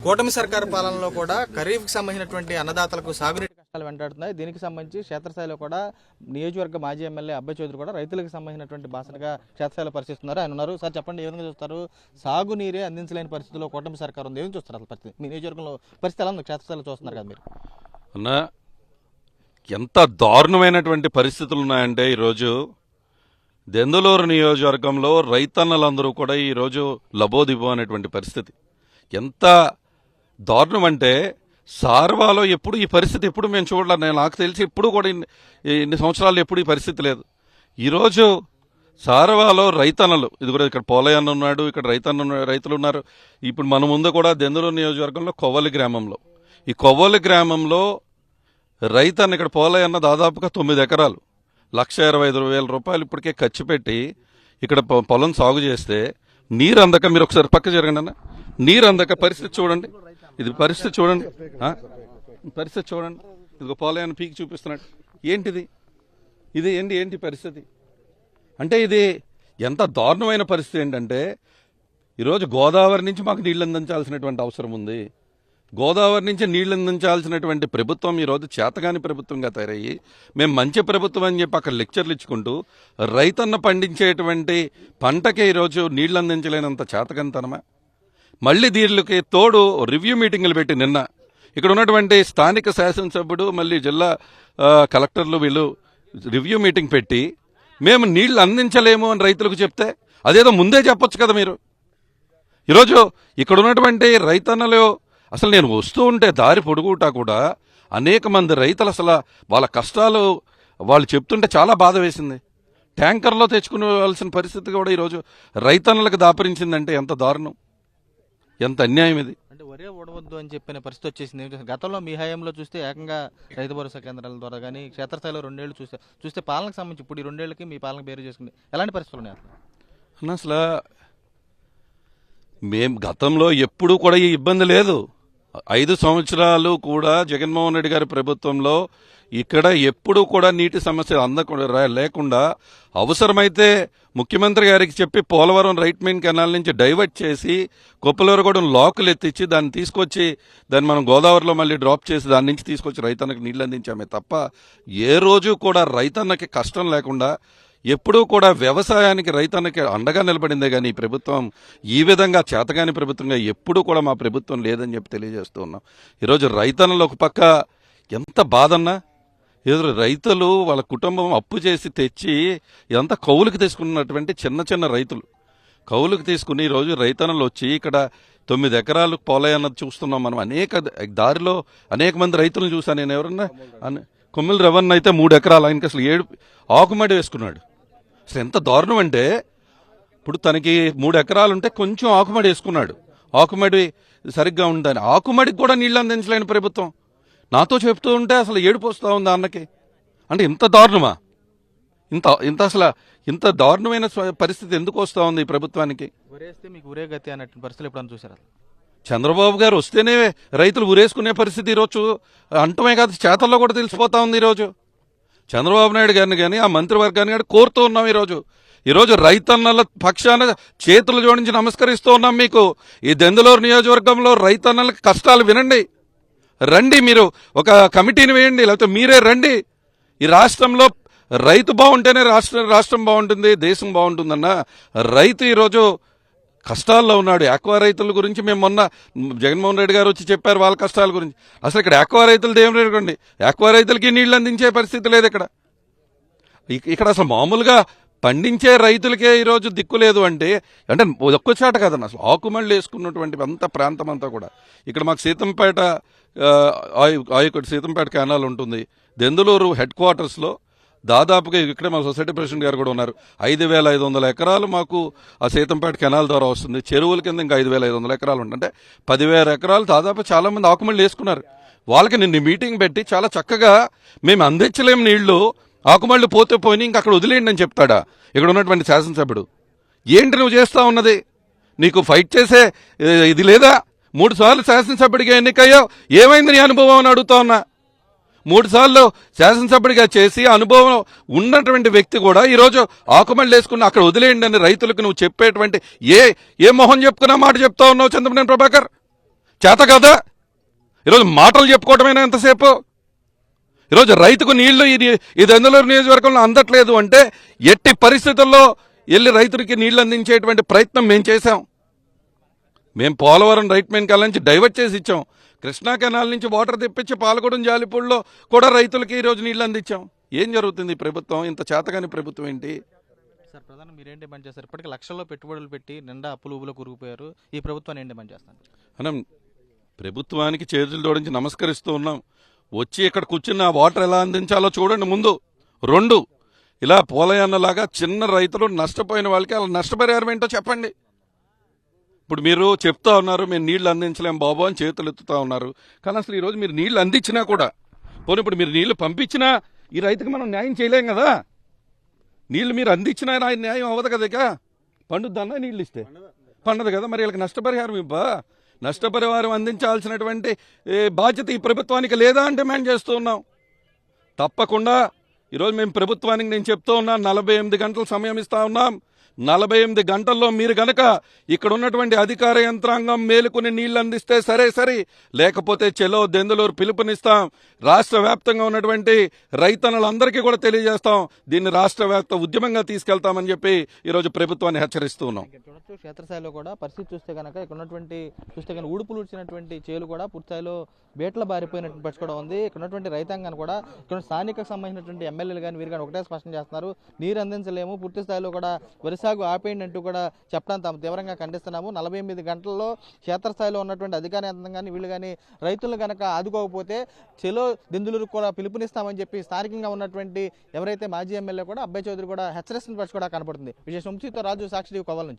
కూటమి సర్కారు పాలనలో కూడా ఖరీఫ్కి సంబంధించినటువంటి అన్నదాతలకు సాగునీటి కష్టాలు వెంటాడుతున్నాయి. దీనికి సంబంధించి క్షేత్రస్థాయిలో కూడా నియోజకవర్గ మాజీ ఎమ్మెల్యే అబ్బాయి చౌదరి కూడా రైతులకు సంబంధించినటువంటి భాషగా క్షేత్రస్థాయిలో పరిశీలిస్తున్నారు. ఆయన ఉన్నారు. సార్ చెప్పండి, ఏ విధంగా చూస్తారు? సాగునీరే అందించలేని పరిస్థితిలో కూటమి సర్కారు ఉంది, ఏం చూస్తారు అసలు పరిస్థితి? మీ నియోజకవర్గంలో పరిస్థితి ఎలా ఉంది? క్షేత్రస్థాయిలో చూస్తున్నారు కదా మీరు. అన్నా, ఎంత దారుణమైనటువంటి పరిస్థితులు ఉన్నాయంటే ఈరోజు దెందులూరు నియోజకవర్గంలో రైతన్నలందరూ కూడా ఈరోజు లబోదిబో అనేటువంటి పరిస్థితి. ఎంత దారుణం అంటే సార్వాలో ఎప్పుడు ఈ పరిస్థితి ఎప్పుడు మేము చూడలేదు. నాకు తెలిసి ఎప్పుడు కూడా ఇన్ని సంవత్సరాలు ఎప్పుడు ఈ పరిస్థితి లేదు. ఈరోజు సారవాలో రైతన్నలు, ఇది కూడా ఇక్కడ పోలయ్యన్న ఉన్నాడు, ఇక్కడ రైతులు ఉన్నారు. ఇప్పుడు మన ముందు కూడా దెందులూరు నియోజకవర్గంలో కొవ్వలి గ్రామంలో, ఈ కొవ్వలి గ్రామంలో రైతన్న ఇక్కడ పోలయ్యన్న దాదాపుగా 9 ఎకరాలు 1,25,000 రూపాయలు ఇప్పటికే ఖర్చు పెట్టి ఇక్కడ పొలం సాగు చేస్తే నీరు అందక, మీరు ఒకసారి పక్క జరగండి అన్న, నీరు అందక పరిస్థితి చూడండి. ఇది పరిస్థితి చూడండి, పరిస్థితి చూడండి. ఇది పోలయ్యన్న పీకి చూపిస్తున్నాడు. ఏంటిది? ఇది ఏంటి పరిస్థితి అంటే? ఇది ఎంత దారుణమైన పరిస్థితి ఏంటంటే, ఈరోజు గోదావరి నుంచి మాకు నీళ్లు అందించాల్సినటువంటి అవసరం ఉంది. గోదావరి నుంచి నీళ్లు అందించాల్సినటువంటి ప్రభుత్వం ఈరోజు చేతగాని ప్రభుత్వంగా తయారయ్యి, మేము మంచి ప్రభుత్వం అని చెప్పి అక్కడ లెక్చర్లు ఇచ్చుకుంటూ రైతన్న పండించేటువంటి పంటకే ఈరోజు నీళ్లు అందించలేనంత చేతకంతనమా? మళ్ళీ దీనికి తోడు రివ్యూ మీటింగులు పెట్టి నిన్న ఇక్కడ ఉన్నటువంటి స్థానిక శాసనసభ్యుడు మళ్ళీ జిల్లా కలెక్టర్లు వీళ్ళు రివ్యూ మీటింగ్ పెట్టి మేము నీళ్లు అందించలేము అని రైతులకు చెప్తే అదేదో ముందే చెప్పొచ్చు కదా మీరు. ఈరోజు ఇక్కడ ఉన్నటువంటి రైతన్నలు అసలు నేను వస్తూ ఉంటే దారి పొడుగుటా కూడా అనేక మంది రైతులు అసలు వాళ్ళ కష్టాలు వాళ్ళు చెప్తుంటే చాలా బాధ వేసింది. ట్యాంకర్లో తెచ్చుకునేవలసిన పరిస్థితి కూడా ఈరోజు రైతన్నలకు దాపరించిందంటే ఎంత దారుణం, ఎంత అన్యాయం ఇది. అంటే ఒరే ఓడవద్దు అని చెప్పిన పరిస్థితి వచ్చేసింది. గతంలో మీ హయాంలో చూస్తే ఏకంగా రైతు భరోసా కేంద్రాల ద్వారా కానీ క్షేత్రస్థాయిలో 2 ఏళ్ళు చూస్తే పాలనకు సంబంధించి ఇప్పుడు ఈ 2 ఏళ్ళకి మీ పాలన బేరు చేసుకుంది ఎలాంటి పరిస్థితులు ఉన్నాయి అన్న? అసలు మేము గతంలో ఎప్పుడూ కూడా ఈ ఇబ్బంది లేదు. 5 సంవత్సరాలు కూడా జగన్మోహన్ రెడ్డి గారి ప్రభుత్వంలో ఇక్కడ ఎప్పుడూ కూడా నీటి సమస్య అందకుండా లేకుండా అవసరమైతే ముఖ్యమంత్రి గారికి చెప్పి పోలవరం రైట్ మెయిన్ కెనాల్ నుంచి డైవర్ట్ చేసి కొప్పలవరగూడెం లోకులు ఎత్తిచ్చి దాన్ని తీసుకొచ్చి దాన్ని మనం గోదావరిలో మళ్ళీ డ్రాప్ చేసి దాని నుంచి తీసుకొచ్చి రైతన్నకి నీళ్లు అందించామే తప్ప ఏ రోజు కూడా రైతన్నకి కష్టం లేకుండా ఎప్పుడూ కూడా వ్యవసాయానికి రైతన్నకి అండగా నిలబడిందే కానీ ఈ ప్రభుత్వం ఈ విధంగా చేతగాని ప్రభుత్వంగా ఎప్పుడూ కూడా మా ప్రభుత్వం లేదని చెప్పి తెలియజేస్తూ ఉన్నాం. ఈరోజు రైతన్నలు ఒక పక్క ఎంత బాధన్నా, ఏదో రైతులు వాళ్ళ కుటుంబం అప్పు చేసి తెచ్చి ఇదంతా కౌలుకి తీసుకున్నటువంటి చిన్న రైతులు కౌలుకి తీసుకుని ఈరోజు రైతన్నలు వచ్చి ఇక్కడ 9 ఎకరాలు పోలయ్యన్నది చూస్తున్నాం మనం. అనేక దారిలో అనేక మంది రైతులను చూసాను నేను. ఎవరన్నా కొమ్మిల రవణ అయితే 3 ఎకరాలు, ఆయనకి అసలు 7 ఆకుమడి వేసుకున్నాడు. అసలు ఎంత దారుణం అంటే, ఇప్పుడు తనకి 3 ఎకరాలు ఉంటే కొంచెం ఆకుమడి వేసుకున్నాడు. ఆకుమడి సరిగ్గా ఉందని ఆకుమడికి కూడా నీళ్లు అందించలేని ప్రభుత్వం నాతో చెప్తూ ఉంటే అసలు ఏడుపు వస్తూ ఉంది అన్నకి. అంటే ఇంత దారుణమా? ఇంత దారుణమైన పరిస్థితి ఎందుకు వస్తూ ఉంది ఈ ప్రభుత్వానికి? ఊరేస్తే మీకు ఊరే గతి అన్నట్టు పరిస్థితులు ఎప్పుడన్నా చూసారా? చంద్రబాబు గారు వస్తేనే రైతులు ఊరేసుకునే పరిస్థితి ఈరోజు అంటమే కాదు, చేతల్లో కూడా తెలిసిపోతా ఉంది. ఈరోజు చంద్రబాబు నాయుడు గారిని కానీ ఆ మంత్రివర్గాన్ని కానీ కోరుతూ ఉన్నాం. ఈరోజు రైతన్నల పక్షాన చేతులు జోడించి నమస్కరిస్తూ ఉన్నాం. మీకు ఈ దెందులూరు నియోజకవర్గంలో రైతన్నల కష్టాలు వినండి, రండి, మీరు ఒక కమిటీని వేయండి, లేకపోతే మీరే రండి. ఈ రాష్ట్రంలో రైతు బాగుంటేనే రాష్ట్రం బాగుంటుంది, దేశం బాగుంటుందన్న రైతు ఈరోజు కష్టాల్లో ఉన్నాడు. ఆక్వా రైతుల గురించి మేము మొన్న జగన్మోహన్ రెడ్డి గారు వచ్చి చెప్పారు వాళ్ళ కష్టాల గురించి. అసలు ఇక్కడ ఆక్వా రైతులది ఏం లేదండి, ఆక్వా రైతులకి నీళ్లు అందించే పరిస్థితి లేదు ఇక్కడ అసలు మామూలుగా పండించే రైతులకే ఈరోజు దిక్కు లేదు అంటే ఒక్క చాట కదన్న, అసలు ఆకుమళ్ళు వేసుకున్నటువంటి అంత ప్రాంతం అంతా కూడా. ఇక్కడ మాకు సీతంపేట సీతంపేట కెనాల్ ఉంటుంది. దెందులూరు హెడ్ క్వార్టర్స్లో దాదాపుగా ఇక్కడే మా సొసైటీ ప్రెసిడెంట్ గారు కూడా ఉన్నారు. 5,500 ఎకరాలు మాకు ఆ సీతంపేట కెనాల్ ద్వారా వస్తుంది. చెరువుల కింద ఇంకా 5,500 ఎకరాలు ఉంటుంది. అంటే 10,000 ఎకరాలు దాదాపు చాలా మంది ఆకుమళ్ళు వేసుకున్నారు. వాళ్ళకి నిన్న మీటింగ్ పెట్టి చాలా చక్కగా మేము అందించలేము నీళ్లు, ఆకుమళ్ళు పోతే పోయి ఇంక అక్కడ వదిలేయండి అని చెప్తాడా ఇక్కడ ఉన్నటువంటి శాసనసభ్యుడు? ఏంటి నువ్వు చేస్తా ఉన్నది? నీకు ఫైట్ చేసే ఇది లేదా? 3 సార్లు శాసనసభ్యుడిగా ఎన్నికయ్యావు, ఏమైంది నీ అనుభవం అని అడుగుతా ఉన్నా. 3 సార్లు శాసనసభ్యుడిగా చేసి అనుభవం ఉన్నటువంటి వ్యక్తి కూడా ఈరోజు ఆకుమళ్ళు వేసుకుని అక్కడ వదిలేయండి అని రైతులకు నువ్వు చెప్పేటువంటి ఏ మొహం చెప్పుకున్న మాట చెప్తా ఉన్నావు చంద్రబాబు ప్రభాకర్? చేత కదా ఈరోజు మాటలు చెప్పుకోవటమైనా ఎంతసేపు? ఈరోజు రైతుకు నీళ్లు ఈ దెందులూరు నియోజకవర్గంలో అందట్లేదు అంటే ఎట్టి పరిస్థితుల్లో వెళ్ళి రైతులకి నీళ్లు అందించేటువంటి ప్రయత్నం మేము చేశాం. మేము పోలవరం రైట్ మెయిన్ కెనాల్ నుంచి డైవర్ట్ చేసి ఇచ్చాం. కృష్ణా కెనాల్ నుంచి వాటర్ తెప్పించి పాలగూడెం జాలిపూడిలో కూడా రైతులకి ఈరోజు నీళ్లు అందించాం. ఏం జరుగుతుంది ఈ ప్రభుత్వం? ఇంత చేతగాని ప్రభుత్వం ఏంటి? సార్ ప్రధానం మీరేం డిమాండ్ చేస్తారు? ఇప్పటికీ లక్షల్లో పెట్టుబడులు పెట్టి నిండా అప్పులు ఊబులో కూరుకుపోయారు. ఈ ప్రభుత్వాన్ని ఏం డిమాండ్ చేస్తారు? మనం ప్రభుత్వానికి చేతులు జోడించి నమస్కరిస్తూ ఉన్నాం. వచ్చి ఇక్కడ కూర్చున్న వాటర్ ఎలా అందించాలో చూడండి. ముందు 2 ఇలా పోలయన్నలాగా చిన్న రైతులు నష్టపోయిన వాళ్ళకి అలా నష్టపరిహారం ఏంటో చెప్పండి. ఇప్పుడు మీరు చెప్తా ఉన్నారు మేము నీళ్లు అందించలేం బాబు అని చేతులు ఎత్తుతా ఉన్నారు. కానీ అసలు ఈరోజు మీరు నీళ్లు అందించినా కూడా పోనీ ఇప్పుడు మీరు నీళ్లు పంపించినా ఈ రైతుకి మనం న్యాయం చేయలేం కదా. నీళ్లు మీరు అందించినా న్యాయం అవ్వదు కదా. ఇక పండుద్దన్నా నీళ్ళు ఇస్తే పండదు కదా. మరి వీళ్ళకి నష్టపరిహారం ఇవ్వా? నష్టపరిహారం అందించాల్సినటువంటి బాధ్యత ఈ ప్రభుత్వానికి లేదా అని డిమాండ్ చేస్తూ ఉన్నాం. తప్పకుండా ఈరోజు మేము ప్రభుత్వానికి నేను చెప్తూ ఉన్నాను 48 గంటల సమయం ఇస్తా ఉన్నాం. 48 గంటల్లో మీరు గనక ఇక్కడ ఉన్నటువంటి అధికార యంత్రాంగం మేలుకుని నీళ్లు అందిస్తే సరే, లేకపోతే చెలో దెందులూరు పిలుపునిస్తాం. రాష్ట్ర వ్యాప్తంగా ఉన్నటువంటి రైతన్నలందరికీ కూడా తెలియజేస్తాం. దీన్ని రాష్ట్ర వ్యాప్త ఉద్యమంగా తీసుకెళ్తామని చెప్పి ఈరోజు ప్రభుత్వాన్ని హెచ్చరిస్తూ ఉన్నాం. చూడొచ్చు క్షేత్రస్థాయిలో కూడా పరిస్థితి చూస్తే కనుక ఇక్కడ ఉన్నటువంటి ఊడుపులు ఉడిచినటువంటి చేలు కూడా పూర్తిస్థాయిలో బేట్ల బారిపోయినటువంటి పరిస్థితి కూడా ఉంది. ఇక్కడ ఉన్నటువంటి రైతాంగాన్ని కూడా ఇక్కడ స్థానిక సంబంధించినటువంటి ఎమ్మెల్యేలు కానీ వీరు కానీ ఒకటే స్పష్టం చేస్తున్నారు, నీరు అందించలేము, పూర్తి స్థాయిలో కూడా వరి సాగు ఆపేయండి అంటూ కూడా చెప్పడం తాము తీవ్రంగా ఖండిస్తున్నాము. 48 గంటల్లో క్షేత్రస్థాయిలో ఉన్నటువంటి అధికార యంత్రం కానీ వీళ్ళు కానీ రైతులు కనుక ఆదుకోకపోతే చెలో దెందులూరు కూడా పిలుపునిస్తామని చెప్పి స్థానికంగా ఉన్నటువంటి ఎవరైతే మాజీ ఎమ్మెల్యే కూడా అబ్బాయి చౌదరి కూడా హెచ్చరిస్తున్న పరిస్థితి కూడా కనపడుతుంది. విజయ వంశీతో రాజు, సాక్షి, కొవ్వల నుంచి.